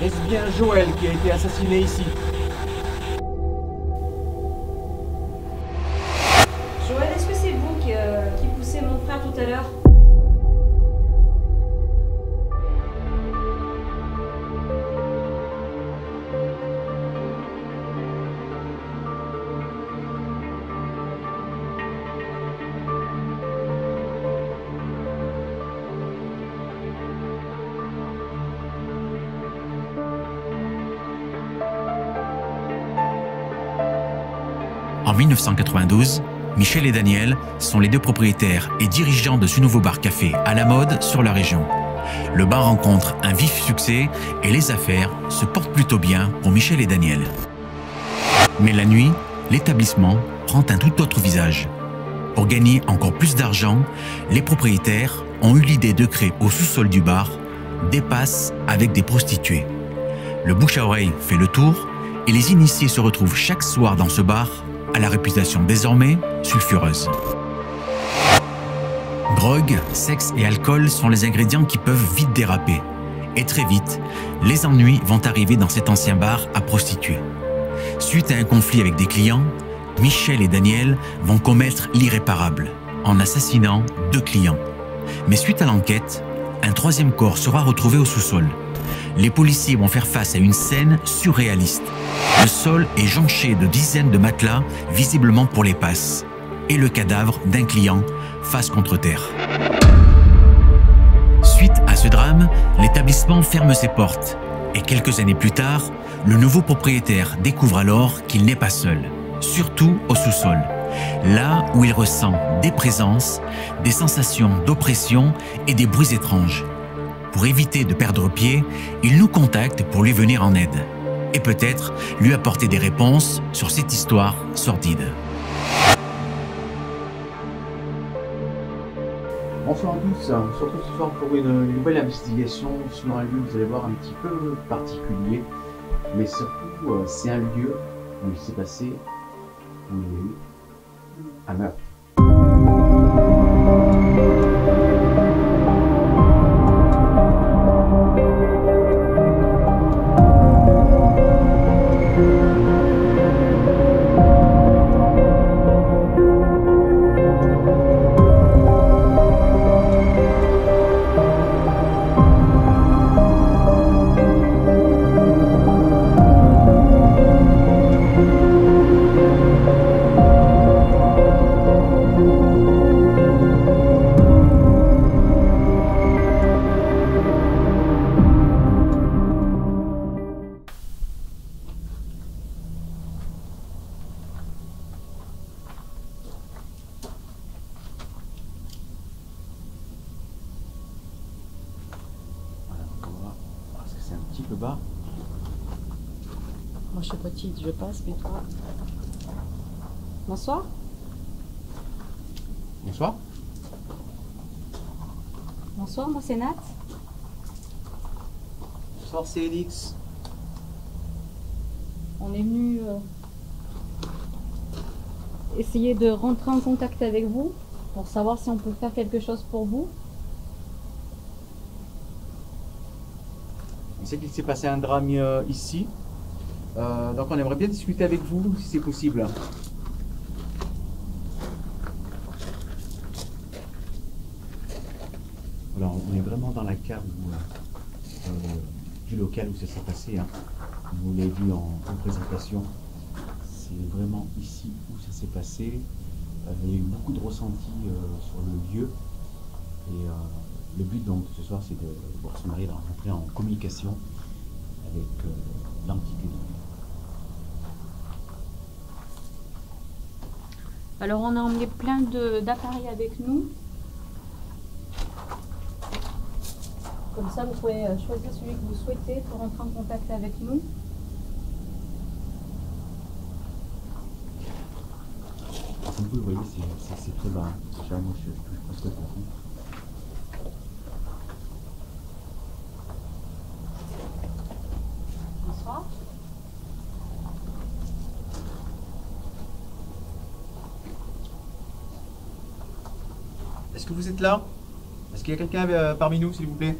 Est-ce bien Joël qui a été assassiné ici? Joël, est-ce que c'est vous qui poussez mon frère tout à l'heure? En 1992, Michel et Daniel sont les deux propriétaires et dirigeants de ce nouveau bar-café à la mode sur la région. Le bar rencontre un vif succès et les affaires se portent plutôt bien pour Michel et Daniel. Mais la nuit, l'établissement prend un tout autre visage. Pour gagner encore plus d'argent, les propriétaires ont eu l'idée de créer au sous-sol du bar des passes avec des prostituées. Le bouche à oreille fait le tour et les initiés se retrouvent chaque soir dans ce bar à la réputation désormais sulfureuse. Drogue, sexe et alcool sont les ingrédients qui peuvent vite déraper. Et très vite, les ennuis vont arriver dans cet ancien bar à prostituées. Suite à un conflit avec des clients, Michel et Daniel vont commettre l'irréparable en assassinant 2 clients. Mais suite à l'enquête, un 3e corps sera retrouvé au sous-sol. Les policiers vont faire face à une scène surréaliste. Le sol est jonché de dizaines de matelas, visiblement pour les passes, et le cadavre d'un client face contre terre. Suite à ce drame, l'établissement ferme ses portes. Et quelques années plus tard, le nouveau propriétaire découvre alors qu'il n'est pas seul, surtout au sous-sol, là où il ressent des présences, des sensations d'oppression et des bruits étranges. Pour éviter de perdre pied, il nous contacte pour lui venir en aide et peut-être lui apporter des réponses sur cette histoire sordide. Bonsoir à tous, on se retrouve ce soir pour une nouvelle investigation sur un lieu, vous allez voir, un petit peu particulier, mais surtout c'est un lieu où il s'est passé un meurtre. Un petit peu bas. Moi je suis petite, je passe, mais toi... Bonsoir. Bonsoir. Bonsoir, moi c'est Nat. Bonsoir, c'est Elix. On est venu essayer de rentrer en contact avec vous pour savoir si on peut faire quelque chose pour vous. On sait qu'il s'est passé un drame ici, donc on aimerait bien discuter avec vous si c'est possible. Voilà, on est vraiment dans la cave du local où ça s'est passé. Hein. Vous l'avez vu en présentation, c'est vraiment ici où ça s'est passé. Il y a eu beaucoup de ressentis sur le lieu et le but donc ce soir c'est de voir si on arrive à rentrer en communication avec l'entité. Alors on a emmené plein d'appareils avec nous. Comme ça vous pouvez choisir celui que vous souhaitez pour rentrer en contact avec nous. Comme vous le voyez, c'est très bas. Moi je touche presque au fond. Bonsoir. Est-ce que vous êtes là? Est-ce qu'il y a quelqu'un parmi nous, s'il vous plaît?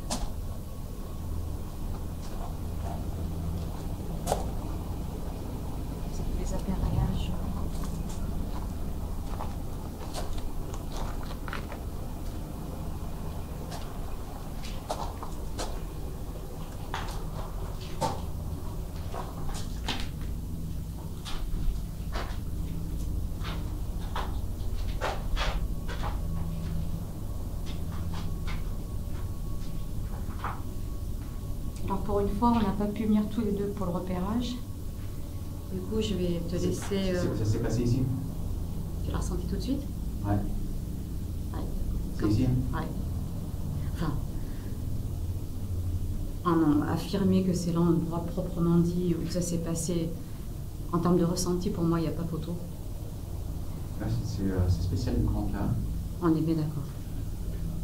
Alors pour une fois, on n'a pas pu venir tous les deux pour le repérage. Du coup, je vais te laisser... Ça s'est passé ici? Tu l'as ressenti tout de suite? Ouais. Ouais. C'est ici? Ouais. Enfin, affirmer que c'est l'endroit proprement dit où ça s'est passé, en termes de ressenti, pour moi, il n'y a pas photo. C'est spécial une grande là. On est bien d'accord.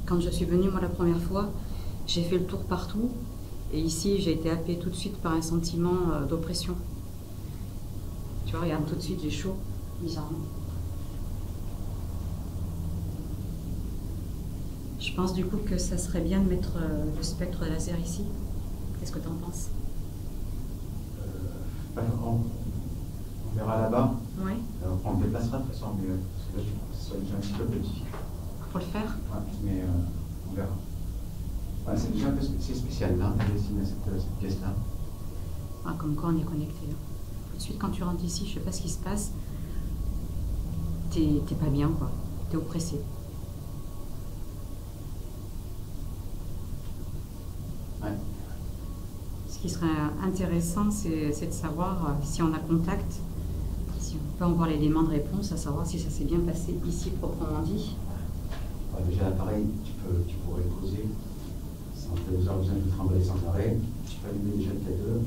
Quand je suis venue, moi, la première fois, j'ai fait le tour partout. Et ici, j'ai été happée tout de suite par un sentiment d'oppression. Tu vois, regarde, tout de suite, j'ai chaud, bizarrement. Je pense du coup que ça serait bien de mettre le spectre laser ici. Qu'est-ce que tu en penses? On verra là-bas. Oui. On le déplacera de toute façon, mais parce que là, je trouve que ce soit déjà un petit peu petit. Pour le faire? Ouais, mais on verra. Ouais, c'est déjà un peu spécial là, dessiner cette pièce-là. Ah, comme quoi on est connecté. Là. Tout de suite, quand tu rentres ici, je sais pas ce qui se passe. T'es pas bien, quoi. T'es oppressé. Ouais. Ce qui serait intéressant, c'est de savoir si on a contact, si on peut avoir l'élément de réponse, à savoir si ça s'est bien passé ici, proprement dit. Ouais, déjà l'appareil, tu pourrais le poser sans avoir besoin de trembler sans arrêt. Tu peux allumer déjà le T2.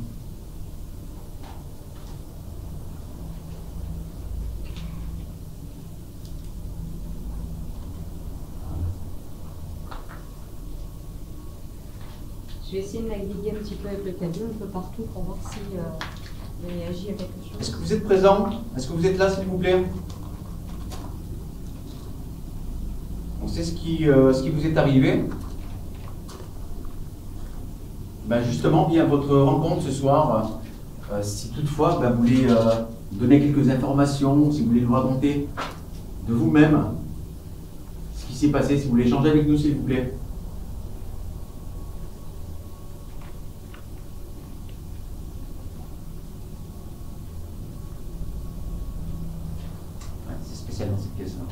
Je vais essayer de naviguer un petit peu avec le T2, un peu partout, pour voir si il réagit à quelque chose. Est-ce que vous êtes présent? Est-ce que vous êtes là, s'il vous plaît? On sait ce qui vous est arrivé. Ben justement, bien votre rencontre ce soir, si toutefois ben, vous voulez donner quelques informations, si vous voulez nous raconter de vous-même ce qui s'est passé, si vous voulez échanger avec nous, s'il vous plaît. Ouais, c'est spécial dans cette pièce-là.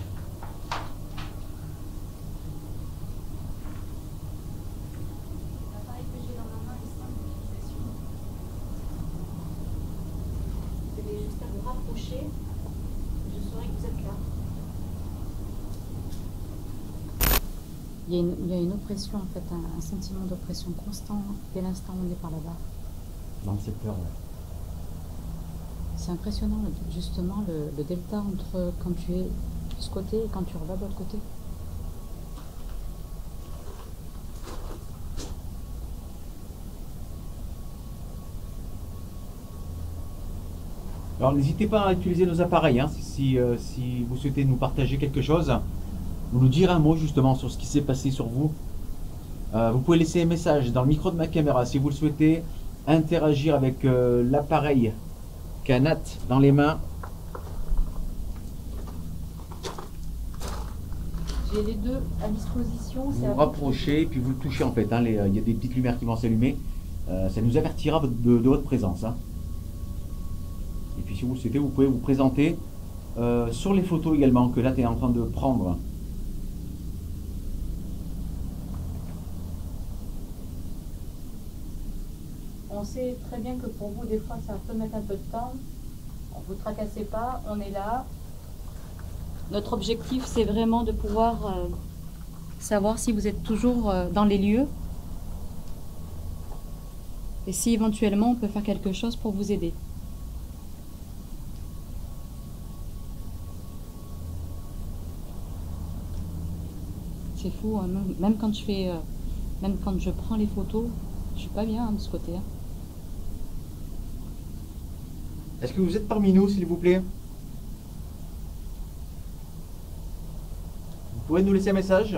Il y a une oppression, en fait, un sentiment d'oppression constant dès l'instant où on est par là-bas. Dans le secteur, ouais. C'est impressionnant, justement, le delta entre quand tu es de ce côté et quand tu revas de l'autre côté. Alors n'hésitez pas à utiliser nos appareils, hein, si vous souhaitez nous partager quelque chose, ou nous dire un mot justement sur ce qui s'est passé sur vous. Vous pouvez laisser un message dans le micro de ma caméra si vous le souhaitez, interagir avec l'appareil qu'a Nat dans les mains. J'ai les deux à disposition. Vous vous rapprochez et puis vous le touchez en fait, hein, il y a des petites lumières qui vont s'allumer, ça nous avertira de votre présence. Hein. Et puis si vous le souhaitez, vous pouvez vous présenter sur les photos également que là tu es en train de prendre. On sait très bien que pour vous, des fois, ça peut mettre un peu de temps. Vous ne tracassez pas, on est là. Notre objectif, c'est vraiment de pouvoir savoir si vous êtes toujours dans les lieux. Et si éventuellement, on peut faire quelque chose pour vous aider. C'est fou, hein, même quand je prends les photos, je suis pas bien hein, de ce côté. Hein. Est-ce que vous êtes parmi nous, s'il vous plaît? Vous pouvez nous laisser un message?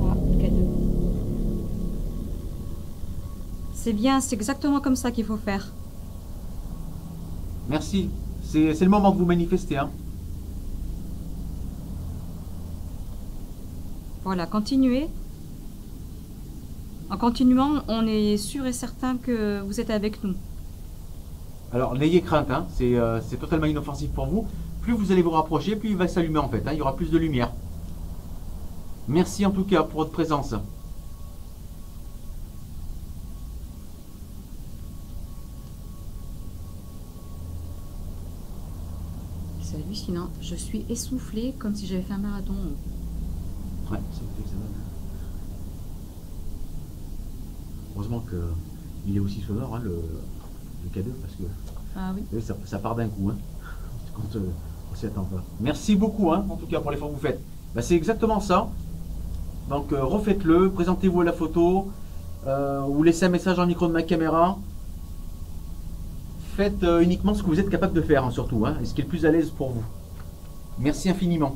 Ah, cadeau. C'est bien, c'est exactement comme ça qu'il faut faire. Merci. C'est le moment que vous manifestez. Hein. Voilà, continuez. En continuant, on est sûr et certain que vous êtes avec nous. Alors, n'ayez crainte, hein. C'est totalement inoffensif pour vous. plus vous allez vous rapprocher, plus il va s'allumer en fait, hein, il y aura plus de lumière. Merci en tout cas pour votre présence. C'est hallucinant. Je suis essoufflée comme si j'avais fait un marathon. Ouais, c'est fait que ça donne. Heureusement qu'il est aussi sonore, hein, le K2, parce que Ah oui. ça part d'un coup, hein, quand on s'y attend pas. Merci beaucoup, hein, en tout cas, pour l'effort que vous faites. Bah, c'est exactement ça. Donc, refaites-le, présentez-vous à la photo, ou laissez un message dans le micro de ma caméra. Faites uniquement ce que vous êtes capable de faire, hein, surtout, hein, et ce qui est le plus à l'aise pour vous. Merci infiniment.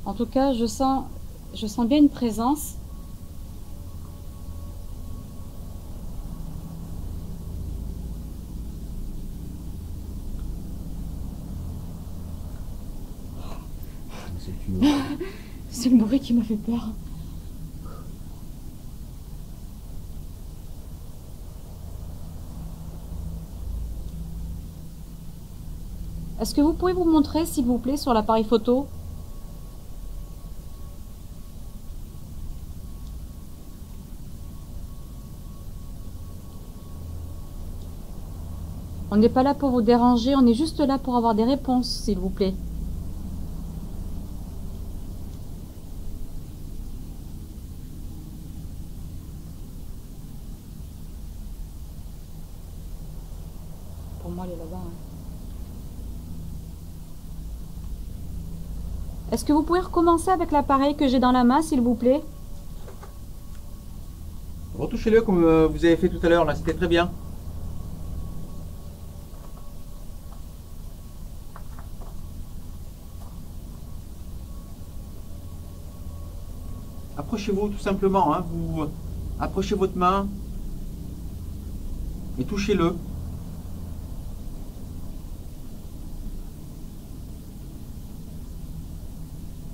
En tout cas, je sens bien une présence. C'est le bruit qui m'a fait peur. Est-ce que vous pouvez vous montrer, s'il vous plaît, sur l'appareil photo? On n'est pas là pour vous déranger, on est juste là pour avoir des réponses, s'il vous plaît. Pour moi, elle est là-bas. Hein. Est-ce que vous pouvez recommencer avec l'appareil que j'ai dans la main, s'il vous plaît? Retouchez-le comme vous avez fait tout à l'heure, là, c'était très bien. Approchez-vous tout simplement, hein, vous approchez votre main et touchez-le.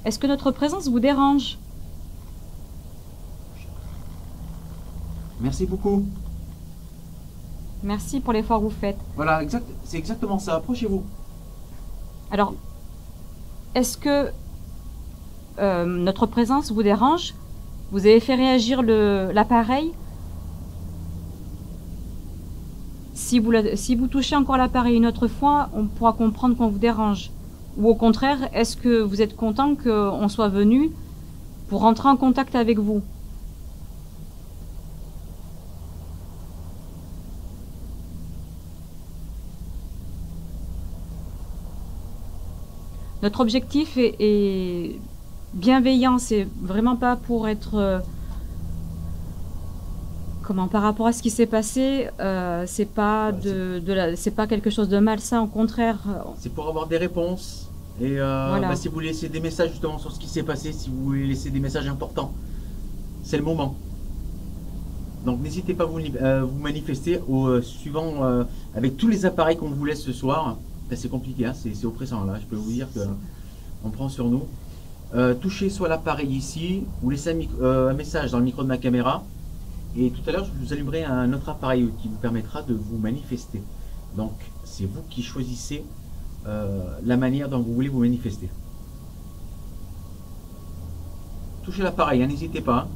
Est-ce que notre présence vous dérange? Merci beaucoup. Merci pour l'effort que vous faites. Voilà, c'est exactement ça. Approchez-vous. Alors, est-ce que notre présence vous dérange? Vous avez fait réagir l'appareil? Si vous touchez encore l'appareil une autre fois, on pourra comprendre qu'on vous dérange. Ou au contraire, est-ce que vous êtes content qu'on soit venu pour rentrer en contact avec vous? Notre objectif est bienveillant, c'est vraiment pas pour être... par rapport à ce qui s'est passé, c'est pas c'est pas quelque chose de malsain, au contraire. C'est pour avoir des réponses. Et voilà. Si vous laissez des messages justement sur ce qui s'est passé, si vous voulez laisser des messages importants, c'est le moment. Donc n'hésitez pas à vous manifester suivant avec tous les appareils qu'on vous laisse ce soir. C'est compliqué, hein, c'est oppressant là, je peux vous dire qu'on prend sur nous. Touchez soit l'appareil ici, ou laissez un message dans le micro de ma caméra. Et tout à l'heure, je vous allumerai un autre appareil qui vous permettra de vous manifester. Donc, c'est vous qui choisissez la manière dont vous voulez vous manifester. Touchez l'appareil, hein, n'hésitez pas. Hein.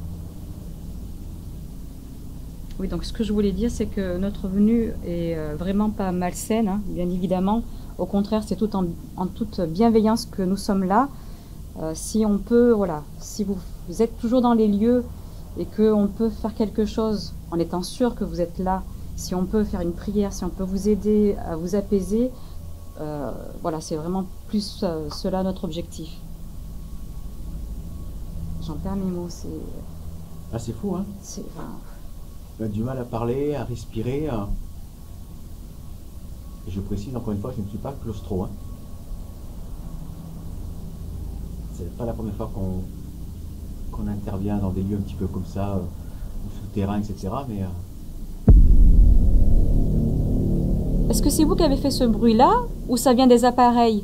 Oui, donc ce que je voulais dire, c'est que notre venue est vraiment pas malsaine, hein, bien évidemment. Au contraire, c'est tout en toute bienveillance que nous sommes là. Si on peut, voilà, si vous êtes toujours dans les lieux et qu'on peut faire quelque chose en étant sûr que vous êtes là, si on peut faire une prière, si on peut vous aider à vous apaiser, voilà, c'est vraiment plus cela notre objectif. J'en perds mes mots, c'est... Ah, c'est fou, hein. Enfin... On a du mal à parler, à respirer. Et je précise encore une fois, je ne suis pas claustro. Hein. C'est pas la première fois qu'on intervient dans des lieux un petit peu comme ça, souterrains, etc. Mais est-ce que c'est vous qui avez fait ce bruit-là ou ça vient des appareils?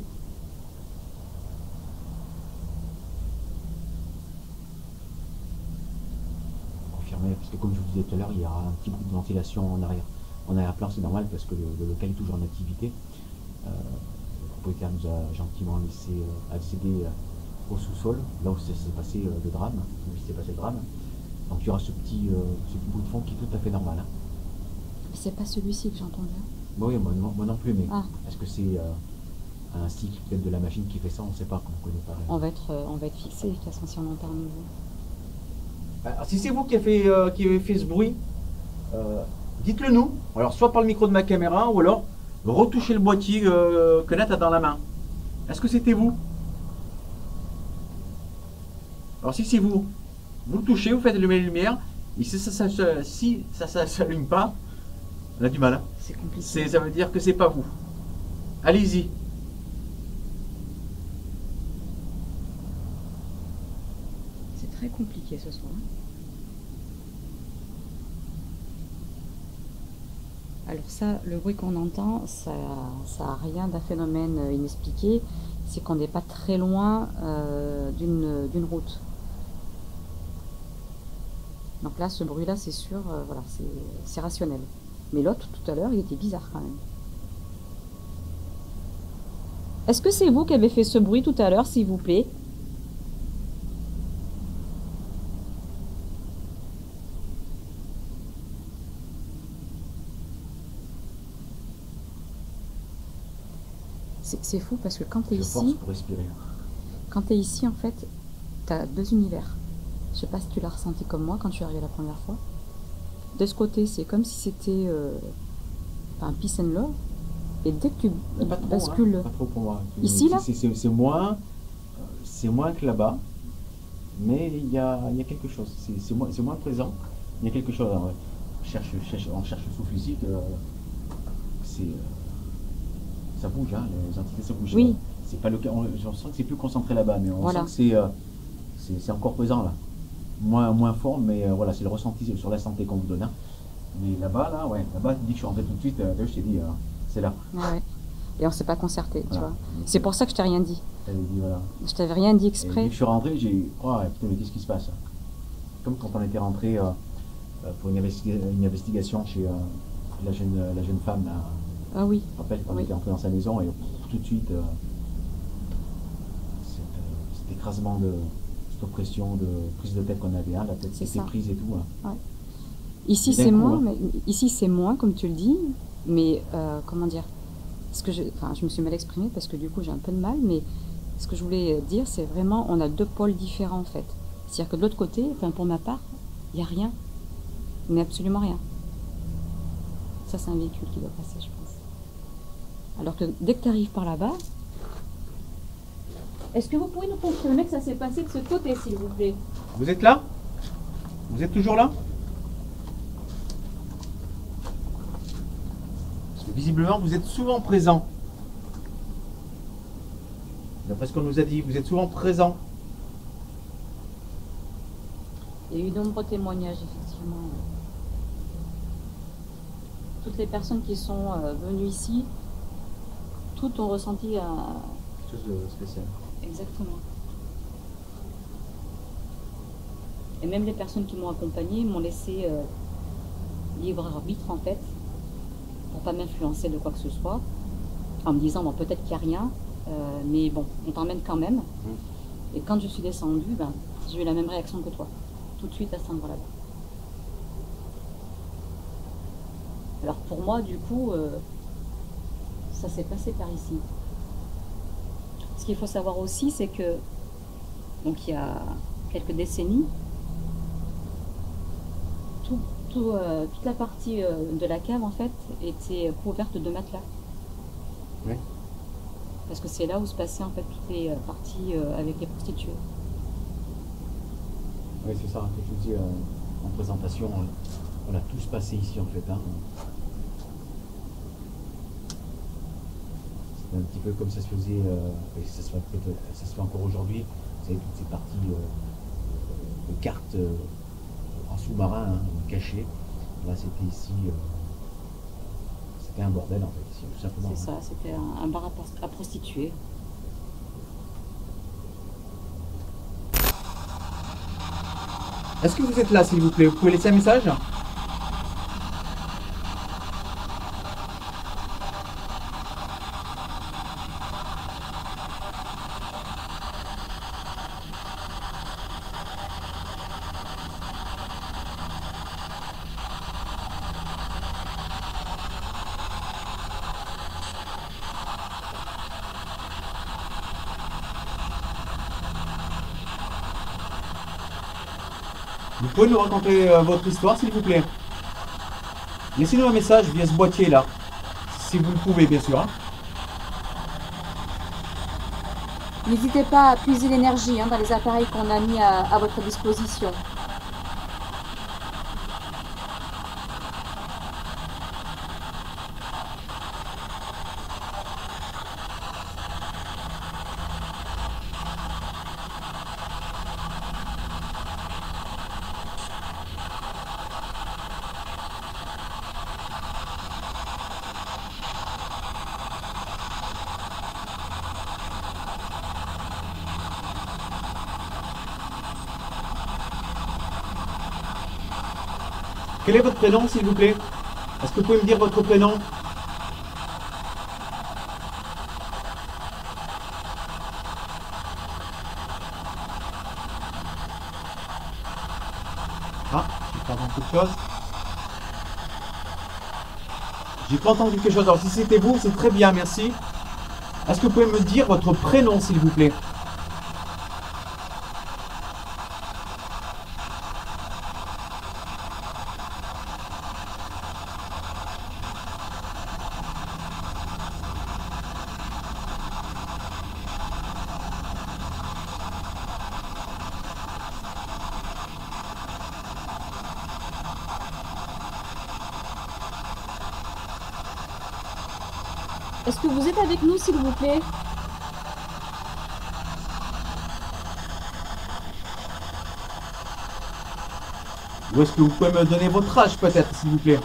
confirmé, parce que comme je vous disais tout à l'heure, il y aura un petit bruit de ventilation en arrière. En arrière-plan, c'est normal parce que le local est toujours en activité. propriétaire nous a gentiment laissé accéder au sous-sol, là où s'est passé le drame, où s'est passé le drame. Donc il y aura ce petit bout de fond qui est tout à fait normal. Hein. C'est pas celui-ci que j'ai entendu. Oui, moi non plus, mais est-ce que c'est un cycle peut-être de la machine qui fait ça? On ne sait pas, qu'on ne connaît pas. On va être fixé de toute façon si on entend à nouveau. Alors, si c'est vous qui avez fait ce bruit, dites-le nous. Alors soit par le micro de ma caméra, ou alors retouchez le boîtier que Nat a dans la main. Est-ce que c'était vous? Alors si c'est vous, vous le touchez, vous faites allumer les lumières, et si ça ne s'allume pas, on a du mal. Hein. C'est compliqué. Ça veut dire que c'est pas vous. Allez-y. C'est très compliqué ce soir. Alors ça, le bruit qu'on entend, ça n'a rien d'un phénomène inexpliqué. C'est qu'on n'est pas très loin d'une route. Donc là, ce bruit-là, c'est sûr, voilà, c'est rationnel. Mais l'autre, tout à l'heure, il était bizarre quand même. Est-ce que c'est vous qui avez fait ce bruit tout à l'heure, s'il vous plaît? C'est fou parce que quand tu es ici, pour respirer. Quand tu es ici, en fait, tu as deux univers. Je sais pas si tu l'as ressenti comme moi quand je suis arrivée la première fois. De ce côté, c'est comme si c'était un peace and love. Et dès que tu bascules... Hein, pas trop pour moi. Ici, là c'est moins que là-bas. Mais il y a quelque chose. C'est moins présent. Il y a quelque chose. Alors, on cherche le souffle ici. Ça bouge, hein, les entités ça bouge. Oui. C'est pas le cas. Je sens que c'est plus concentré là-bas, mais on sent que c'est encore présent là. Moins fort, mais voilà, c'est le ressenti sur la santé qu'on vous donne. Hein. Mais là-bas, là-bas, tu dis que je suis rentré tout de suite, je t'ai dit, c'est là. Ouais. Et on s'est pas concerté, voilà. Tu vois. C'est pour ça que je t'ai rien dit. Dit, voilà. Je t'avais rien dit exprès. Et dès que je suis rentré, j'ai dit, oh, putain, mais qu'est-ce qui se passe? Comme quand on était rentré pour une investigation chez la jeune femme. Là. Ah oui. Je me rappelle quand on était rentré dans sa maison et tout de suite, cet écrasement cette oppression de prise de tête qu'on avait, hein, la tête qui était prise et tout. Hein. Ouais. Ici c'est moins, mais ici c'est moins comme tu le dis, mais comment dire, je me suis mal exprimée parce que du coup j'ai un peu de mal, mais ce que je voulais dire c'est vraiment on a deux pôles différents en fait. C'est-à-dire que de l'autre côté, pour ma part, il n'y a rien, mais absolument rien. Ça c'est un véhicule qui doit passer, je pense. Alors que dès que tu arrives par là-bas, est-ce que vous pouvez nous confirmer que ça s'est passé de ce côté, s'il vous plaît? Vous êtes là? Vous êtes toujours là? Parce que visiblement, vous êtes souvent présent. D'après ce qu'on nous a dit, vous êtes souvent présent. Il y a eu de nombreux témoignages, effectivement. Toutes les personnes qui sont venues ici, toutes ont ressenti quelque chose de spécial. Exactement. Et même les personnes qui m'ont accompagnée m'ont laissé libre arbitre en fait, pour pas m'influencer de quoi que ce soit, en me disant bon, peut-être qu'il n'y a rien, mais bon, on t'emmène quand même. Et quand je suis descendue, j'ai eu la même réaction que toi, tout de suite à cet endroit-là. Alors pour moi, du coup, ça s'est passé par ici. Ce qu'il faut savoir aussi, c'est que, donc il y a quelques décennies, toute la partie de la cave, en fait, était couverte de matelas. Oui. Parce que c'est là où se passaient, en fait, toutes les parties avec les prostituées. Oui, c'est ça, que je vous dis en présentation, on a tous passé ici, en fait. Hein. C'est un petit peu comme ça se faisait, et ça se fait encore aujourd'hui. Vous savez, toutes ces parties de cartes en sous-marin, hein, cachées. Là, c'était ici, c'était un bordel, en fait, ici, tout simplement. C'est ça, c'était un bar à prostituées. Est-ce que vous êtes là, s'il vous plaît? Vous pouvez laisser un message? Vous pouvez nous raconter votre histoire, s'il vous plaît? Laissez-nous un message via ce boîtier-là, si vous le pouvez, bien sûr. Hein. N'hésitez pas à puiser l'énergie dans les appareils qu'on a mis à votre disposition. Quel est votre prénom, s'il vous plaît? Est-ce que vous pouvez me dire votre prénom? Ah, j'ai pas entendu quelque chose. J'ai pas entendu quelque chose. Alors si c'était vous, c'est très bien, merci. Est-ce que vous pouvez me dire votre prénom, s'il vous plaît? Est-ce que vous êtes avec nous, s'il vous plaît? Ou est-ce que vous pouvez me donner votre âge, peut-être, s'il vous plaît?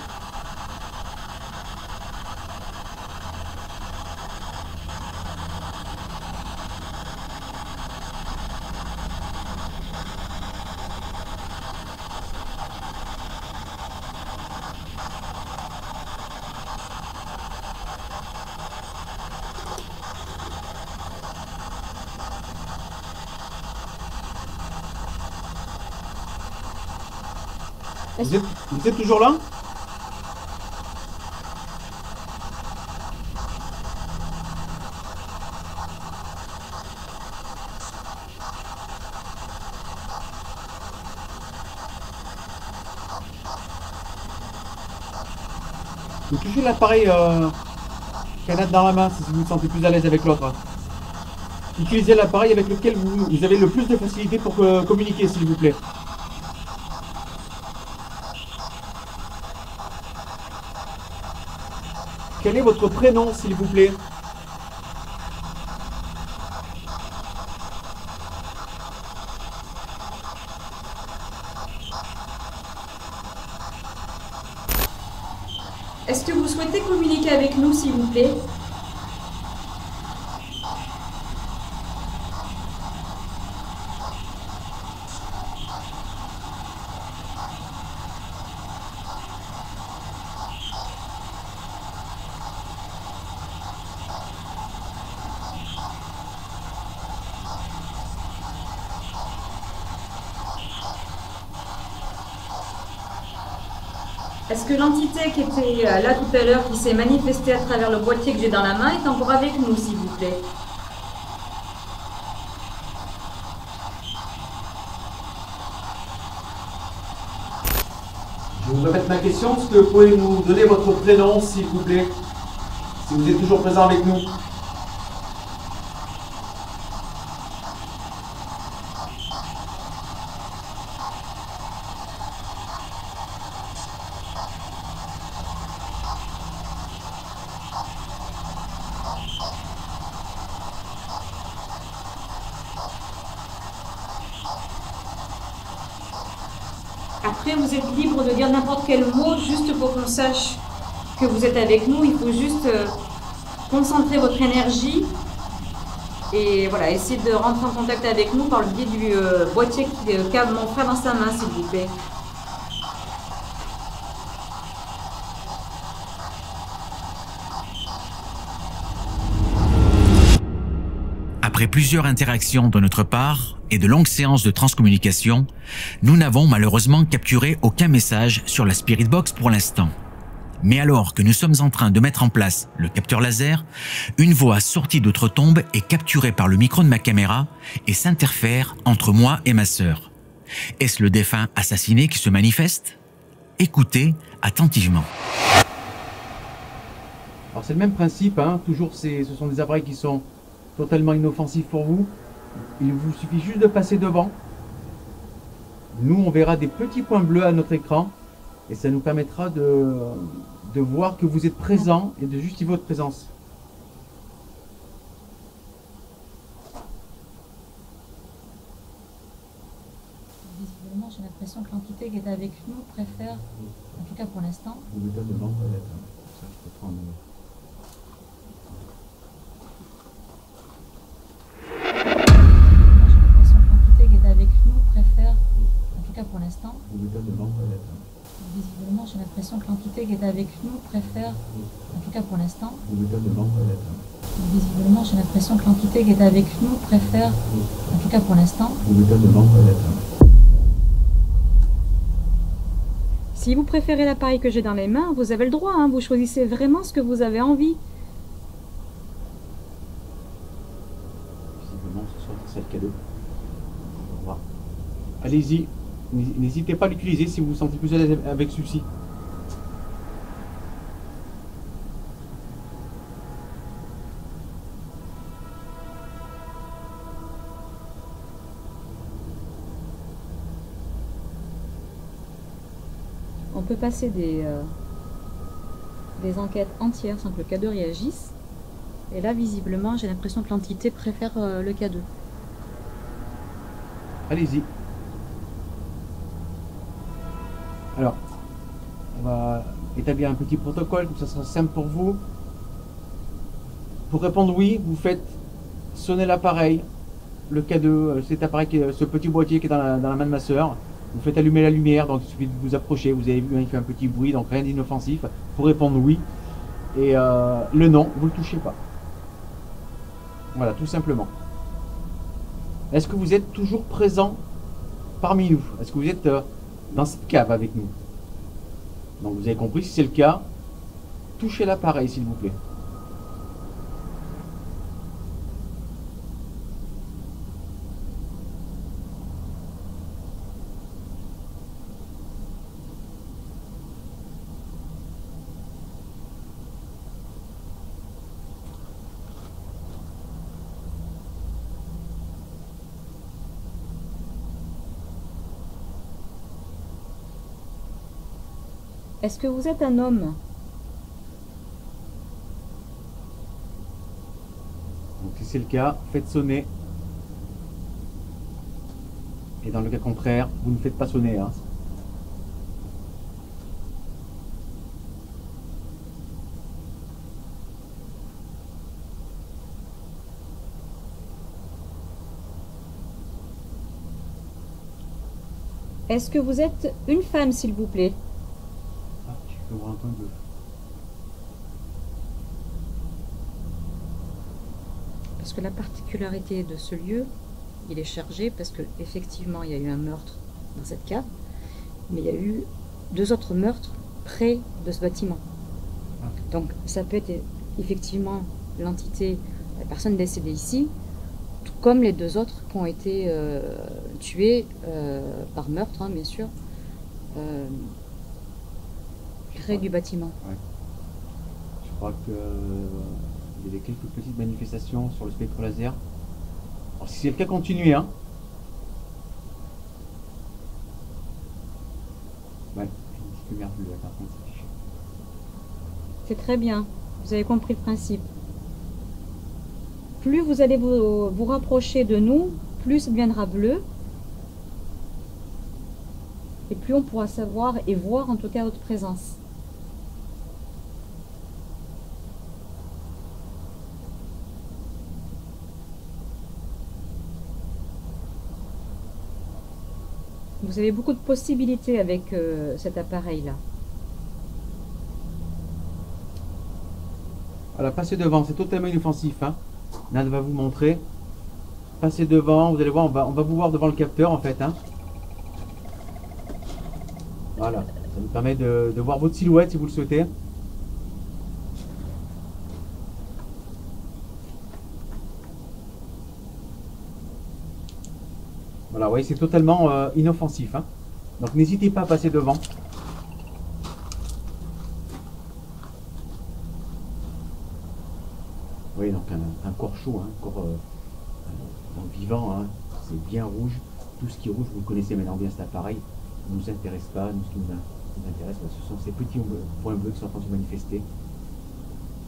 Vous êtes toujours là? Vous touchez l'appareil canette dans la main si vous vous sentez plus à l'aise avec l'autre. Utilisez l'appareil avec lequel vous avez le plus de facilité pour communiquer, s'il vous plaît. Quel est votre prénom, s'il vous plaît? Est-ce que vous souhaitez communiquer avec nous, s'il vous plaît? Est-ce que l'entité qui était là tout à l'heure, qui s'est manifestée à travers le boîtier que j'ai dans la main, est encore avec nous, s'il vous plaît? Je vous répète ma question. Est-ce que vous pouvez nous donner votre prénom, s'il vous plaît? Si vous êtes toujours présent avec nous. Après, vous êtes libre de dire n'importe quel mot, juste pour qu'on sache que vous êtes avec nous. Il faut juste concentrer votre énergie et voilà, essayer de rentrer en contact avec nous par le biais du boîtier qu'a mon frère dans sa main, s'il vous plaît. Après plusieurs interactions de notre part et de longues séances de transcommunication, nous n'avons malheureusement capturé aucun message sur la Spirit Box pour l'instant. Mais alors que nous sommes en train de mettre en place le capteur laser, une voix sortie d'outre-tombe est capturée par le micro de ma caméra et s'interfère entre moi et ma sœur. Est-ce le défunt assassiné qui se manifeste? Écoutez attentivement. Alors c'est le même principe, hein. Toujours ce sont des appareils qui sont totalement inoffensifs pour vous. Il vous suffit juste de passer devant. Nous, on verra des petits points bleus à notre écran et ça nous permettra de voir que vous êtes présent et de justifier votre présence. Visiblement, j'ai l'impression que l'entité qui est avec nous préfère, en tout cas pour l'instant. Vous mettez devant, ça, je peux prendre. J'ai l'impression que l'entité qui est avec nous préfère, en tout cas pour l'instant. Vous mettez devant, Visiblement, j'ai l'impression que l'entité qui est avec nous préfère, en tout cas pour l'instant. vous mettez devant. Visiblement, j'ai l'impression que l'entité qui est avec nous préfère, en tout cas pour l'instant. Vous mettez devant. Si vous préférez l'appareil que j'ai dans les mains, vous avez le droit, hein, vous choisissez vraiment ce que vous avez envie. Visiblement, ce soir, c'est le cadeau. On va voir. Allez-y, n'hésitez pas à l'utiliser si vous vous sentez plus à l'aise avec celui-ci. On peut passer des enquêtes entières sans que le K2 réagisse. Et là, visiblement, j'ai l'impression que l'entité préfère le K2. Allez-y. Alors, on va établir un petit protocole, comme ça sera simple pour vous. Pour répondre oui, vous faites sonner l'appareil, le K2, cet appareil, ce petit boîtier qui est dans la main de ma soeur. Vous faites allumer la lumière, donc il suffit de vous approcher. Vous avez vu, il fait un petit bruit, donc rien d'inoffensif. Pour répondre oui. Et le non, vous ne le touchez pas. Voilà, tout simplement. Est-ce que vous êtes toujours présent parmi nous? Est-ce que vous êtes dans cette cave avec nous? Donc vous avez compris, si c'est le cas, touchez l'appareil s'il vous plaît. Est-ce que vous êtes un homme? Donc si c'est le cas, faites sonner. Et dans le cas contraire, vous ne faites pas sonner. Hein. Est-ce que vous êtes une femme, s'il vous plaît? Ah, tu peux voir un peu bleu. Parce que la particularité de ce lieu, il est chargé parce que effectivement il y a eu un meurtre dans cette cave, mais il y a eu 2 autres meurtres près de ce bâtiment. Donc ça peut être effectivement l'entité, la personne décédée ici, tout comme les 2 autres qui ont été tués par meurtre, hein, bien sûr, près du bâtiment. Ouais. Je crois que il y avait quelques petites manifestations sur le spectre laser. Alors, si c'est le cas, continuez. Hein. Ouais, une petite lumière bleue est en train de s'afficher. C'est très bien, vous avez compris le principe. Plus vous allez vous rapprocher de nous, plus ça deviendra bleu. Et plus on pourra savoir et voir en tout cas votre présence. Vous avez beaucoup de possibilités avec cet appareil-là. Voilà, passez devant, c'est totalement inoffensif. Hein. Nad va vous montrer. Passez devant, vous allez voir, on va vous voir devant le capteur en fait. Hein. Voilà, ça nous permet de voir votre silhouette si vous le souhaitez. Voilà, vous voyez, c'est totalement inoffensif. Hein. Donc n'hésitez pas à passer devant. Vous voyez, donc un corps chaud, hein, un corps vivant, hein, c'est bien rouge. Tout ce qui est rouge, vous connaissez maintenant bien cet appareil, ne nous intéresse pas. Nous, ce qui nous intéresse, ce sont ces petits points bleus qui sont en train de se manifester,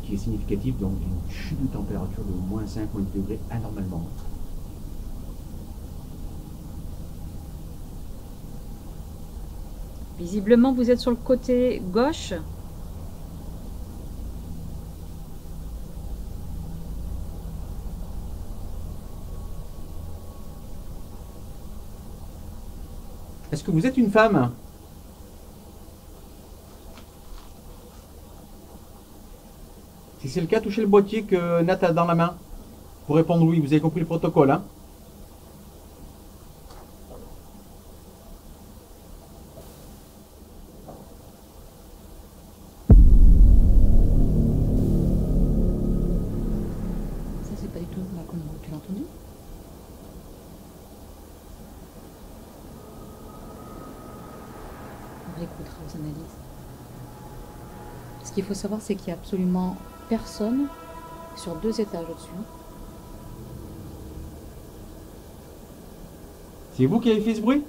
qui est significatif donc d'une chute de température de moins 5, moins 10 degrés anormalement. Visiblement, vous êtes sur le côté gauche. Est-ce que vous êtes une femme? Si c'est le cas, touchez le boîtier que Nat a dans la main pour répondre oui. Vous avez compris le protocole, hein? Ça, c'est pas du tout comme tu l'as entendu. On réécoutera aux analyses. Ce qu'il faut savoir, c'est qu'il n'y a absolument personne sur 2 étages au-dessus. C'est vous qui avez fait ce bruit?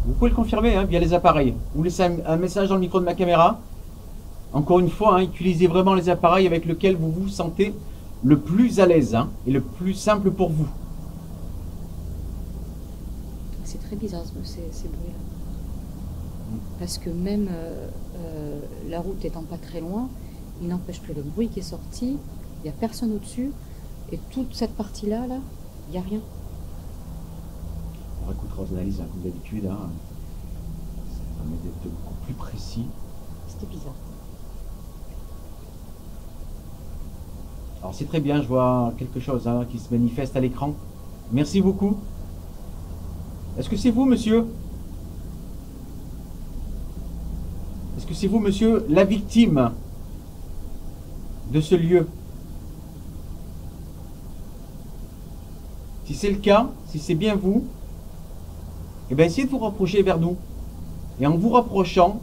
Vous pouvez le confirmer hein, via les appareils. Vous laissez un message dans le micro de ma caméra. Encore une fois, hein, utilisez vraiment les appareils avec lesquels vous vous sentez le plus à l'aise hein, et le plus simple pour vous. C'est très bizarre ces bruits-là. Parce que même la route étant pas très loin, il n'empêche que le bruit qui est sorti, il n'y a personne au-dessus. Et toute cette partie-là, là, il n'y a rien. On réécoutera aux analyses hein, comme d'habitude. Hein. Ça permet d'être beaucoup plus précis. C'était bizarre. Alors c'est très bien, je vois quelque chose hein, qui se manifeste à l'écran. Merci beaucoup. Est-ce que c'est vous, monsieur? Est-ce que c'est vous, monsieur, la victime de ce lieu? Si c'est le cas, si c'est bien vous, eh bien essayez de vous rapprocher vers nous. Et en vous rapprochant,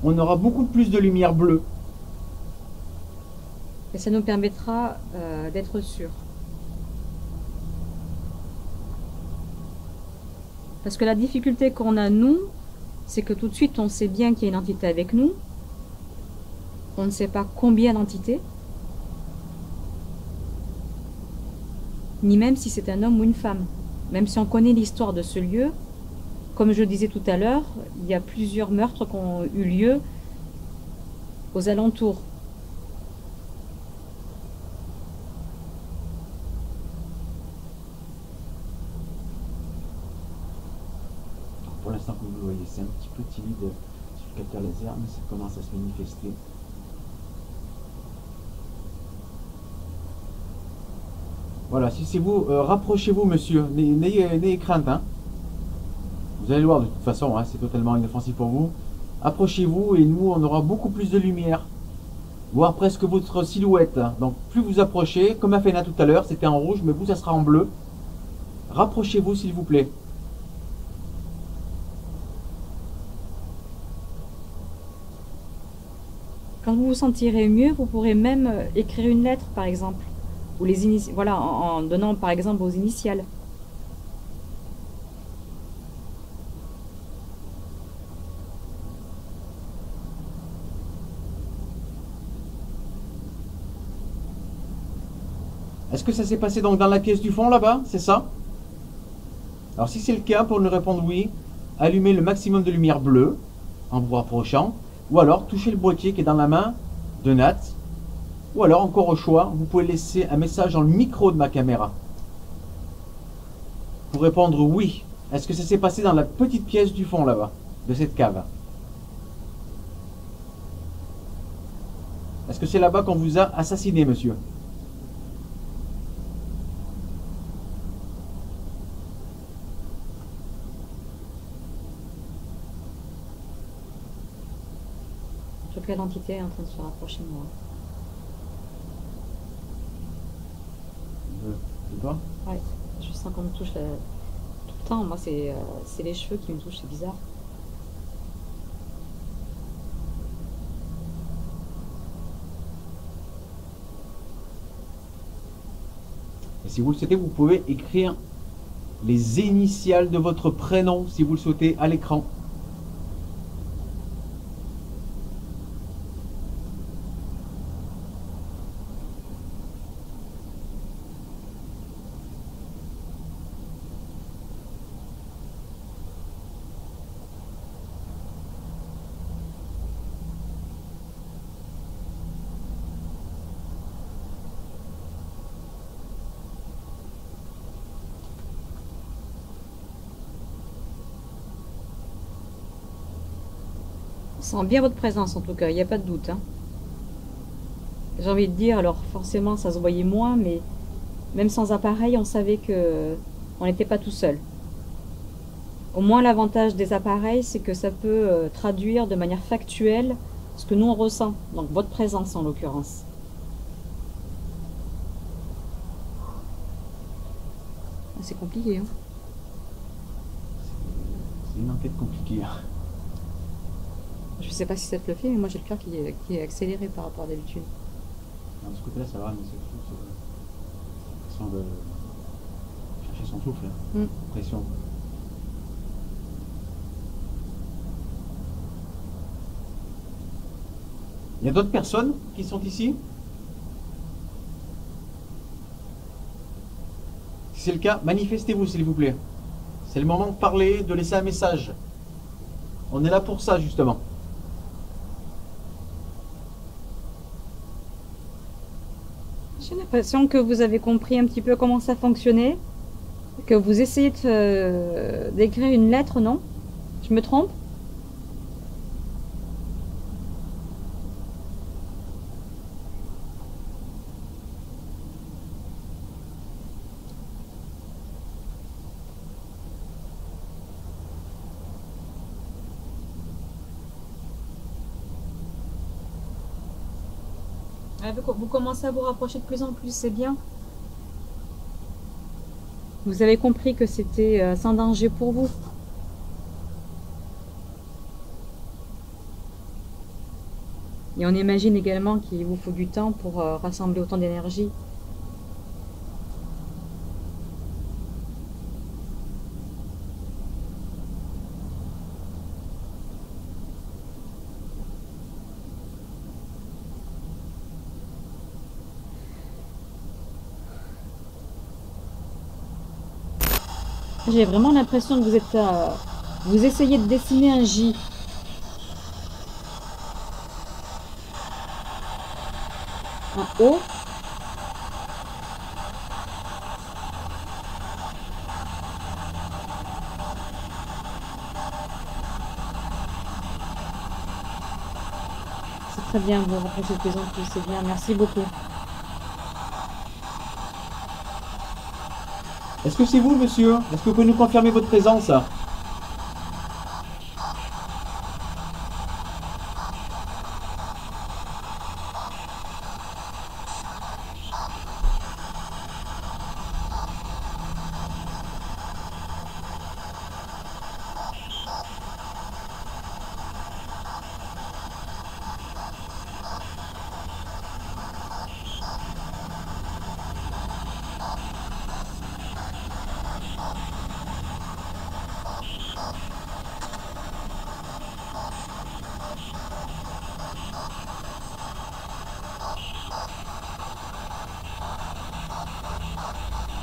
on aura beaucoup plus de lumière bleue. Et ça nous permettra d'être sûrs. Parce que la difficulté qu'on a, nous, c'est que tout de suite, on sait bien qu'il y a une entité avec nous. On ne sait pas combien d'entités. Ni même si c'est un homme ou une femme. Même si on connaît l'histoire de ce lieu, comme je le disais tout à l'heure, il y a plusieurs meurtres qui ont eu lieu aux alentours. Pour l'instant, comme vous le voyez, c'est un petit peu timide sur le capteur laser, mais ça commence à se manifester. Voilà, si c'est vous, rapprochez-vous, monsieur. N'ayez crainte. Hein. Vous allez le voir de toute façon, hein, c'est totalement inoffensif pour vous. Approchez-vous et nous, on aura beaucoup plus de lumière. Voire presque votre silhouette. Hein. Donc, plus vous approchez, comme a fait Nat tout à l'heure, c'était en rouge, mais vous, ça sera en bleu. Rapprochez-vous, s'il vous plaît. Quand vous vous sentirez mieux, vous pourrez même écrire une lettre, par exemple. Ou les voilà, en donnant, par exemple, vos initiales. Est-ce que ça s'est passé donc dans la pièce du fond, là-bas? C'est ça? Alors, si c'est le cas, pour nous répondre oui, allumez le maximum de lumière bleue en vous rapprochant. Ou alors, touchez le boîtier qui est dans la main de Nat. Ou alors, encore au choix, vous pouvez laisser un message dans le micro de ma caméra. Pour répondre oui. Est-ce que ça s'est passé dans la petite pièce du fond, là-bas, de cette cave? Est-ce que c'est là-bas qu'on vous a assassiné, monsieur? l'entité est en train de se rapprocher de moi. De toi? Ouais, je sens qu'on me touche tout le temps. Moi, c'est les cheveux qui me touchent, c'est bizarre. Et si vous le souhaitez, vous pouvez écrire les initiales de votre prénom, si vous le souhaitez, à l'écran. On sent bien votre présence en tout cas, il n'y a pas de doute. Hein. J'ai envie de dire, alors forcément ça se voyait moins, mais même sans appareil, on savait que on n'était pas tout seul. Au moins l'avantage des appareils, c'est que ça peut traduire de manière factuelle ce que nous on ressent, donc votre présence en l'occurrence. C'est compliqué. Hein. C'est une enquête compliquée. Je sais pas si ça te le fait, mais moi j'ai le cœur qui est accéléré par rapport à d'habitude. De ce côté-là, ça va, mais c'est l'impression de chercher son souffle. Hein. Pression. Il y a d'autres personnes qui sont ici? Si c'est le cas, manifestez-vous s'il vous plaît. C'est le moment de parler, de laisser un message. On est là pour ça justement. J'ai l'impression que vous avez compris un petit peu comment ça fonctionnait, que vous essayez d'écrire une lettre, non? Je me trompe? Vous commencez à vous rapprocher de plus en plus, c'est bien. Vous avez compris que c'était sans danger pour vous. Et on imagine également qu'il vous faut du temps pour rassembler autant d'énergie. J'ai vraiment l'impression que vous êtes vous essayez de dessiner un J. Un O. C'est très bien, vous vous rapprochez de plus en plus, c'est bien, merci beaucoup. Est-ce que c'est vous, monsieur? Est-ce que vous pouvez nous confirmer votre présence?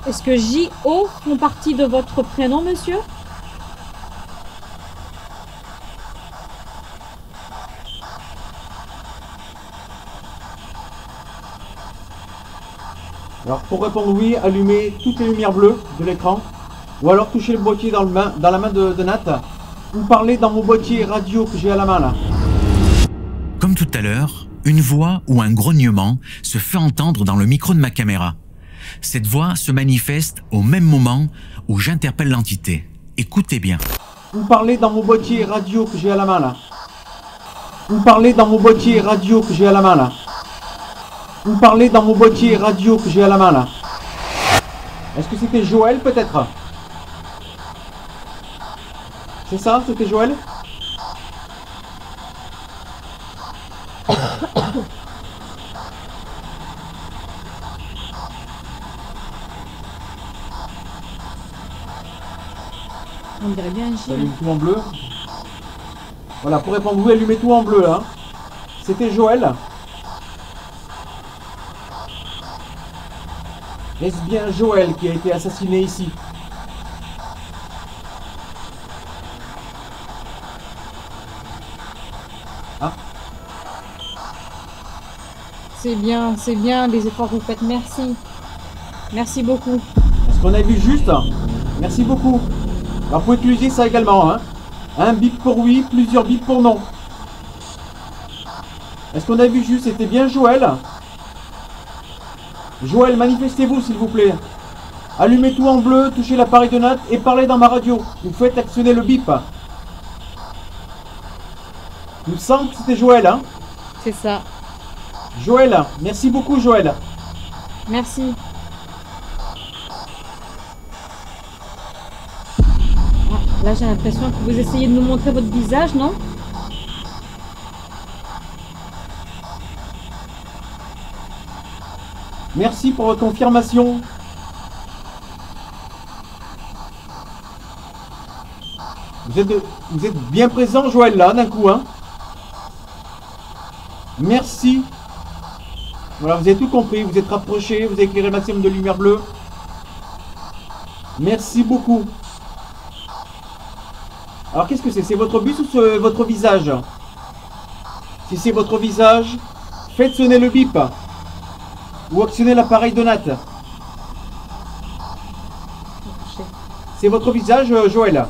Est-ce que J-O font partie de votre prénom, monsieur? Alors pour répondre oui, allumez toutes les lumières bleues de l'écran, ou alors touchez le boîtier dans la main de Nat, ou parlez dans mon boîtier radio que j'ai à la main là. Comme tout à l'heure, une voix ou un grognement se fait entendre dans le micro de ma caméra. Cette voix se manifeste au même moment où j'interpelle l'entité. Écoutez bien. Vous parlez dans mon boîtier radio que j'ai à la main là. Vous parlez dans mon boîtier radio que j'ai à la main là. Vous parlez dans mon boîtier radio que j'ai à la main là. Est-ce que c'était Joël peut-être? C'est ça, c'était Joël? On dirait bien un J'allume tout en bleu. Voilà, pour répondre, vous allumez tout en bleu là. C'était Joël. Est-ce bien Joël qui a été assassiné ici? Ah, c'est bien les efforts que vous faites. Merci. Merci beaucoup. est-ce qu'on a vu juste? Merci beaucoup. Alors, vous pouvez utiliser ça également, hein. Un bip pour oui, plusieurs bips pour non. Est-ce qu'on a vu juste? C'était bien Joël? Joël, manifestez-vous s'il vous plaît. Allumez tout en bleu, touchez l'appareil de note et parlez dans ma radio. Vous faites actionner le bip. Il me semble que c'était Joël, hein. C'est ça. Joël, merci beaucoup Joël. Merci. Là, j'ai l'impression que vous essayez de nous montrer votre visage, non? Merci pour votre confirmation. Vous êtes bien présent Joël là d'un coup, hein. Merci. Voilà, vous avez tout compris, vous êtes rapproché, vous avez éclairé le maximum de lumière bleue. Merci beaucoup. Alors qu'est-ce que c'est? C'est votre bus ou votre visage? Si c'est votre visage, faites sonner le bip. Ou actionnez l'appareil de natte. C'est votre visage, Joël?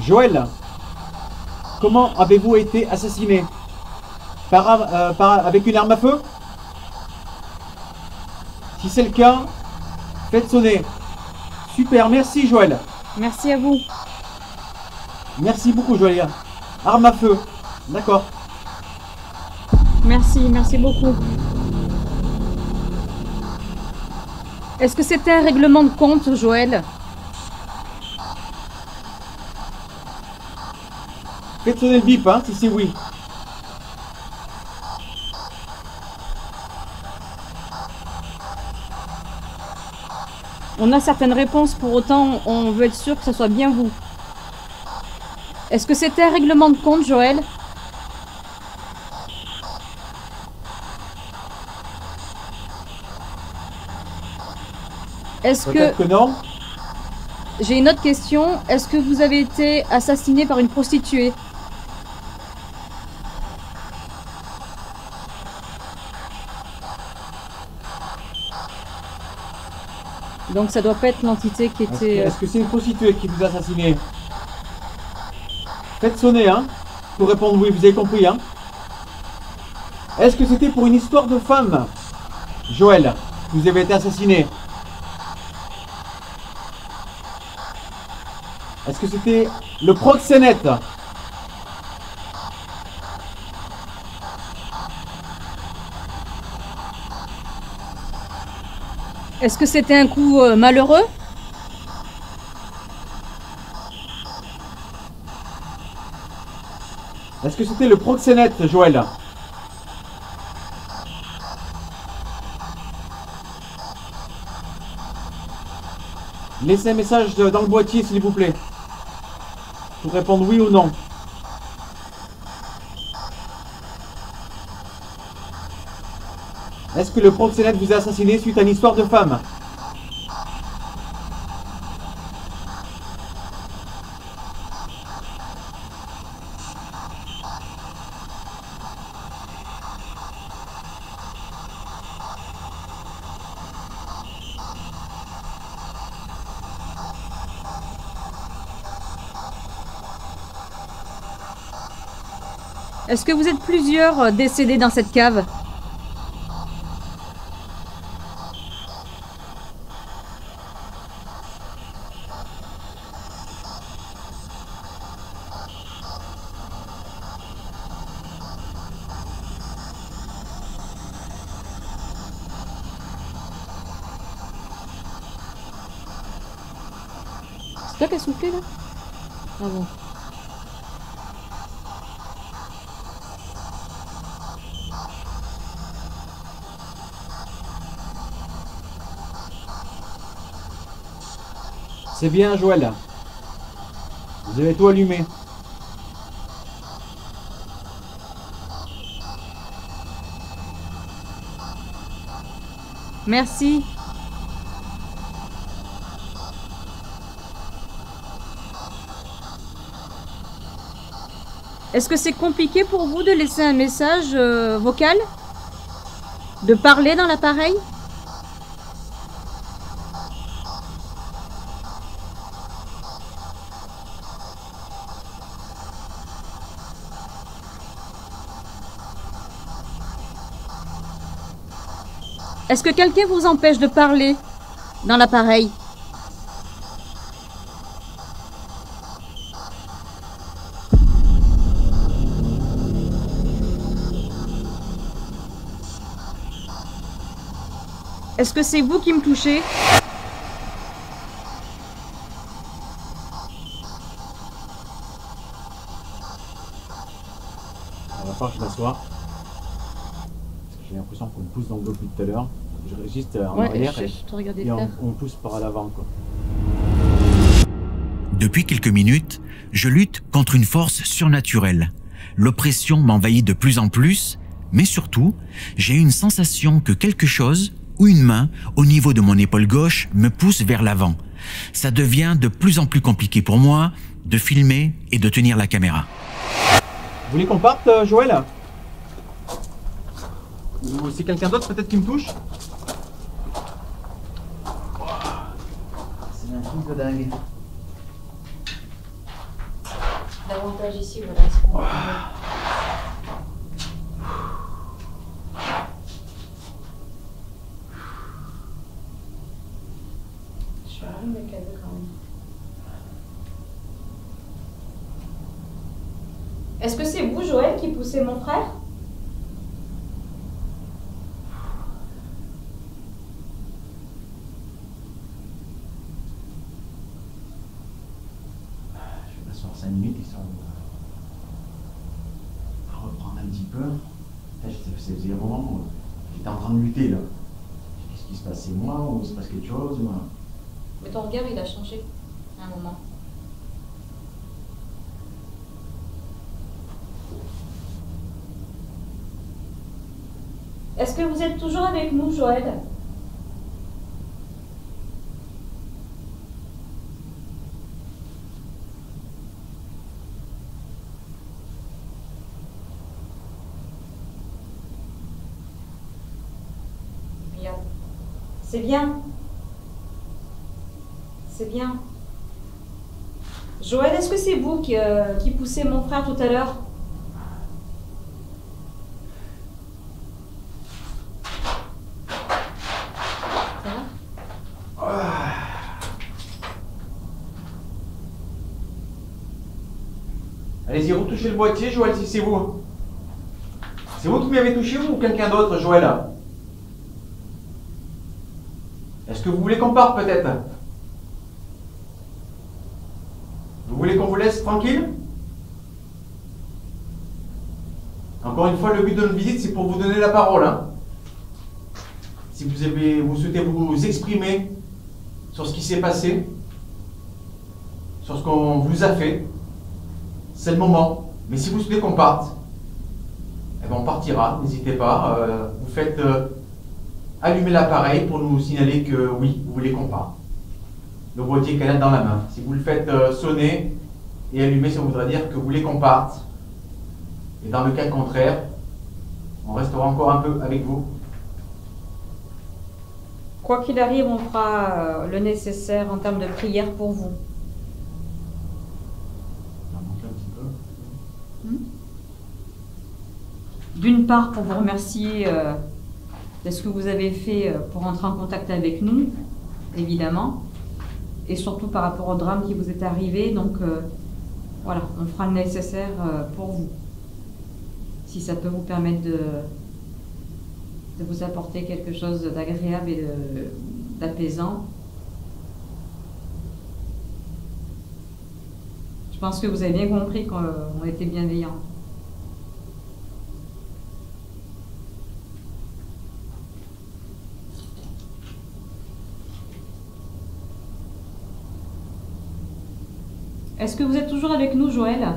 Joël, comment avez-vous été assassiné? Avec une arme à feu? Si c'est le cas, faites sonner. Super, merci Joël. Merci à vous. Merci beaucoup Joël. Arme à feu, d'accord. Merci beaucoup. Est-ce que c'était un règlement de compte, Joël? Faites sonner le bip, hein, si c'est oui. On a certaines réponses, pour autant, on veut être sûr que ce soit bien vous. Est-ce que c'était un règlement de compte, Joël? Est-ce Peut-être que non. J'ai une autre question. Est-ce que vous avez été assassiné par une prostituée? Donc ça doit pas être l'entité qui était... Est-ce que c'est une prostituée qui vous a assassiné? Faites sonner, hein, pour répondre oui, vous avez compris, hein. Est-ce que c'était pour une histoire de femme, Joël, que vous avez été assassiné? Est-ce que c'était le proxénète? Est-ce que c'était un coup malheureux? Est-ce que c'était le proxénète, Joël? Laissez un message dans le boîtier, s'il vous plaît, pour répondre oui ou non. Est-ce que le proxénète vous a assassiné suite à une histoire de femme? Est-ce que vous êtes plusieurs décédés dans cette cave? toi qui as soufflé là? Ah bon. C'est bien, Joël. Vous avez tout allumé. Merci. Est-ce que c'est compliqué pour vous de laisser un message vocal? De parler dans l'appareil? Est-ce que quelqu'un vous empêche de parler dans l'appareil? Est-ce que c'est vous qui me touchez? Il va falloir que je m'assoie. Parce que j'ai l'impression qu'on me pousse dans le dos depuis tout à l'heure. Je résiste en arrière je te regardais et faire. on pousse par l'avant, quoi. Depuis quelques minutes, je lutte contre une force surnaturelle. L'oppression m'envahit de plus en plus, mais surtout, j'ai une sensation que quelque chose ou une main au niveau de mon épaule gauche me pousse vers l'avant. Ça devient de plus en plus compliqué pour moi de filmer et de tenir la caméra. Vous voulez qu'on parte, Joël? Ou c'est quelqu'un d'autre peut-être qui me touche? C'est un truc de dingue. L'avantage ici, voilà. Je suis arrivée mais qu'elle veut quand même. Est-ce que c'est vous, Joël, qui poussez mon frère? Je vais m'asseoir 5 minutes, histoire de reprendre un petit peu. C'est des moments où j'étais en train de lutter là. Qu'est-ce qui se passe? C'est moi ou il se passe quelque chose? Mais ton regard, il a changé à un moment. Est-ce que vous êtes toujours avec nous, Joël? Bien. C'est bien. C'est bien. Joël, est-ce que c'est vous qui poussez mon frère tout à l'heure? Allez-y, retouchez le boîtier, Joël, si c'est vous. C'est vous qui m'avez touché ou quelqu'un d'autre, Joël? Est-ce que vous voulez qu'on parte peut-être? Vous voulez qu'on vous laisse tranquille? Encore une fois, le but de notre visite, c'est pour vous donner la parole. Hein. Si vous souhaitez vous exprimer sur ce qui s'est passé, sur ce qu'on vous a fait, c'est le moment. Mais si vous souhaitez qu'on parte, eh ben on partira, n'hésitez pas. Vous faites allumer l'appareil pour nous signaler que oui, vous voulez qu'on parte. Le boîtier canette dans la main. Si vous le faites sonner et allumer, ça voudrait dire que vous voulez qu'on parte. Et dans le cas contraire, on restera encore un peu avec vous. Quoi qu'il arrive, on fera le nécessaire en termes de prière pour vous. D'une part, pour vous remercier de ce que vous avez fait pour entrer en contact avec nous, évidemment, et surtout par rapport au drame qui vous est arrivé. Donc, voilà, on fera le nécessaire pour vous. Si ça peut vous permettre de vous apporter quelque chose d'agréable et d'apaisant. pense que vous avez bien compris qu'on était bienveillants. Est-ce que vous êtes toujours avec nous, Joël?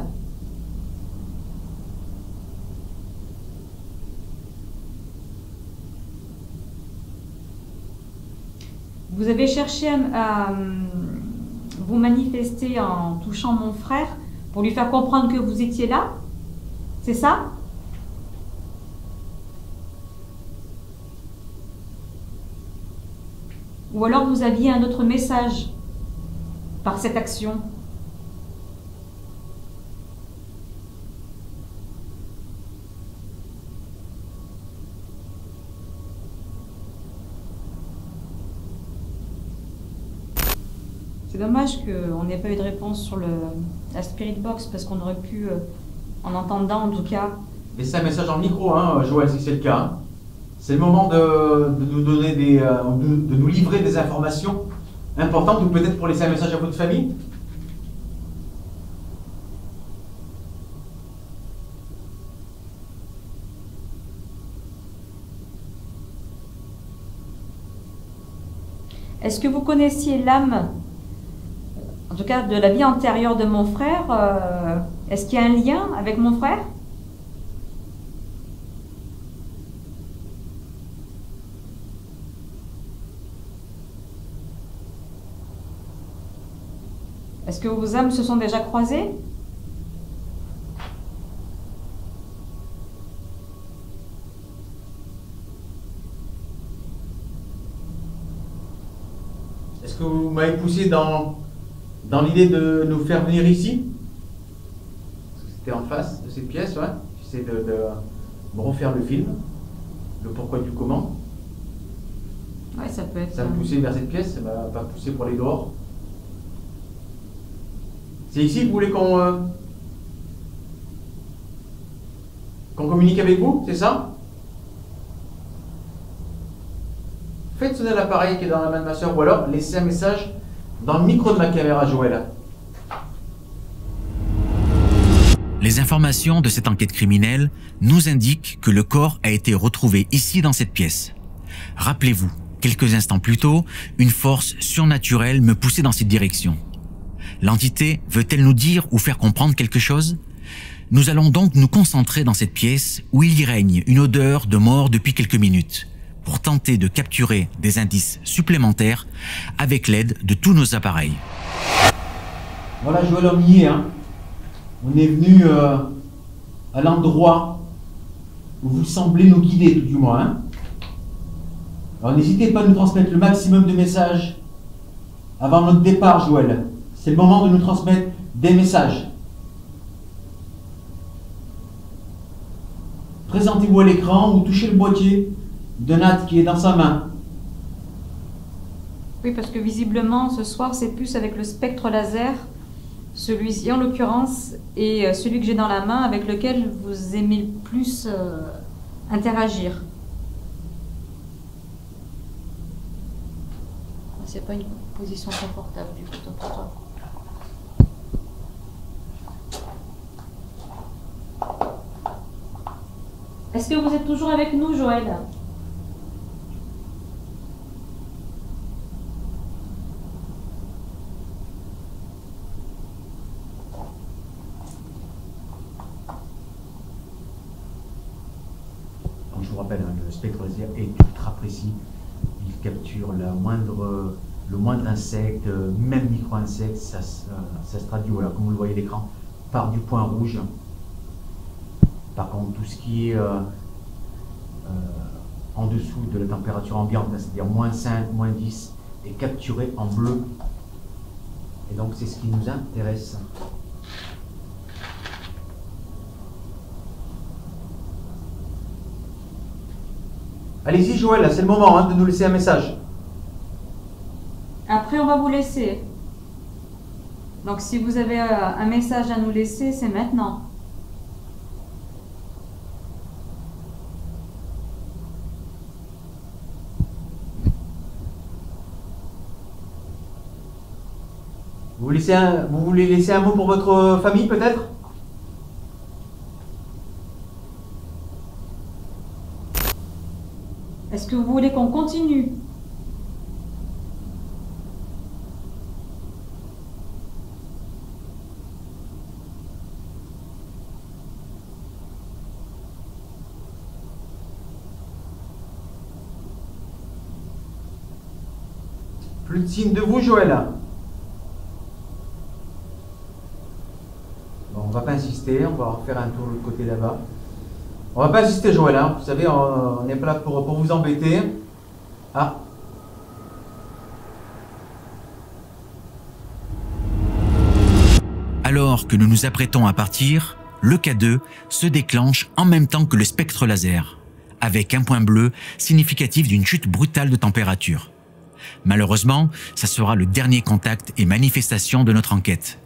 Vous avez cherché à vous manifester en touchant mon frère pour lui faire comprendre que vous étiez là? C'est ça? Ou alors vous aviez un autre message par cette action? C'est dommage qu'on n'ait pas eu de réponse sur la Spirit Box parce qu'on aurait pu, en entendant en tout cas. Laissez un message en micro, hein, Joël, si c'est le cas. Hein. C'est le moment de nous donner de nous livrer des informations importantes ou peut-être pour laisser un message à votre famille. Est-ce que vous connaissiez l'âme, en tout cas de la vie antérieure de mon frère? Est-ce qu'il y a un lien avec mon frère? Est-ce que vos âmes se sont déjà croisées? Est-ce que vous m'avez poussé dans l'idée de nous faire venir ici? C'était en face de cette pièce, ouais. J'essaie de me refaire le film, le pourquoi du comment. Ouais, ça peut être. Ça me poussait vers cette pièce, ça m'a pas poussé pour aller dehors. C'est ici que vous voulez qu'on communique avec vous, c'est ça? Faites sonner l'appareil qui est dans la main de ma soeur ou alors laissez un message dans le micro de ma caméra, Joël. Les informations de cette enquête criminelle nous indiquent que le corps a été retrouvé ici dans cette pièce. Rappelez-vous, quelques instants plus tôt, une force surnaturelle me poussait dans cette direction. L'entité veut-elle nous dire ou faire comprendre quelque chose? Nous allons donc nous concentrer dans cette pièce où il y règne une odeur de mort depuis quelques minutes pour tenter de capturer des indices supplémentaires avec l'aide de tous nos appareils. Voilà, Joël, on y est. Hein. On est venu à l'endroit où vous semblez nous guider, tout du moins. Hein. Alors n'hésitez pas à nous transmettre le maximum de messages avant notre départ, Joël. C'est le moment de nous transmettre des messages. Présentez-vous à l'écran ou touchez le boîtier de Nat qui est dans sa main. Oui, parce que visiblement, ce soir, c'est plus avec le spectre laser, celui-ci en l'occurrence, et celui que j'ai dans la main avec lequel vous aimez le plus interagir. C'est pas une position confortable du coup pour toi. Est-ce que vous êtes toujours avec nous, Joël? Comme je vous rappelle, hein, le spectre laser est ultra précis. Il capture le moindre insecte, même micro-insecte, ça se traduit, voilà, comme vous le voyez à l'écran, par du point rouge. Par contre, tout ce qui est en dessous de la température ambiante, c'est-à-dire -5, -10, est capturé en bleu. Et donc, c'est ce qui nous intéresse. Allez-y, Joël, c'est le moment hein, de nous laisser un message. Après, on va vous laisser. Donc, si vous avez un message à nous laisser, c'est maintenant. Vous voulez laisser un mot pour votre famille, peut-être? Est-ce que vous voulez qu'on continue? Plus de signe de vous, Joël? Bon, on va pas insister, on va refaire un tour de l'autre côté là-bas. On va pas insister, Joël, hein. Vous savez, on n'est pas là pour vous embêter. Ah. Alors que nous nous apprêtons à partir, le K2 se déclenche en même temps que le spectre laser, avec un point bleu significatif d'une chute brutale de température. Malheureusement, ça sera le dernier contact et manifestation de notre enquête.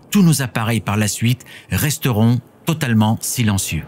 Tous nos appareils par la suite resteront totalement silencieux.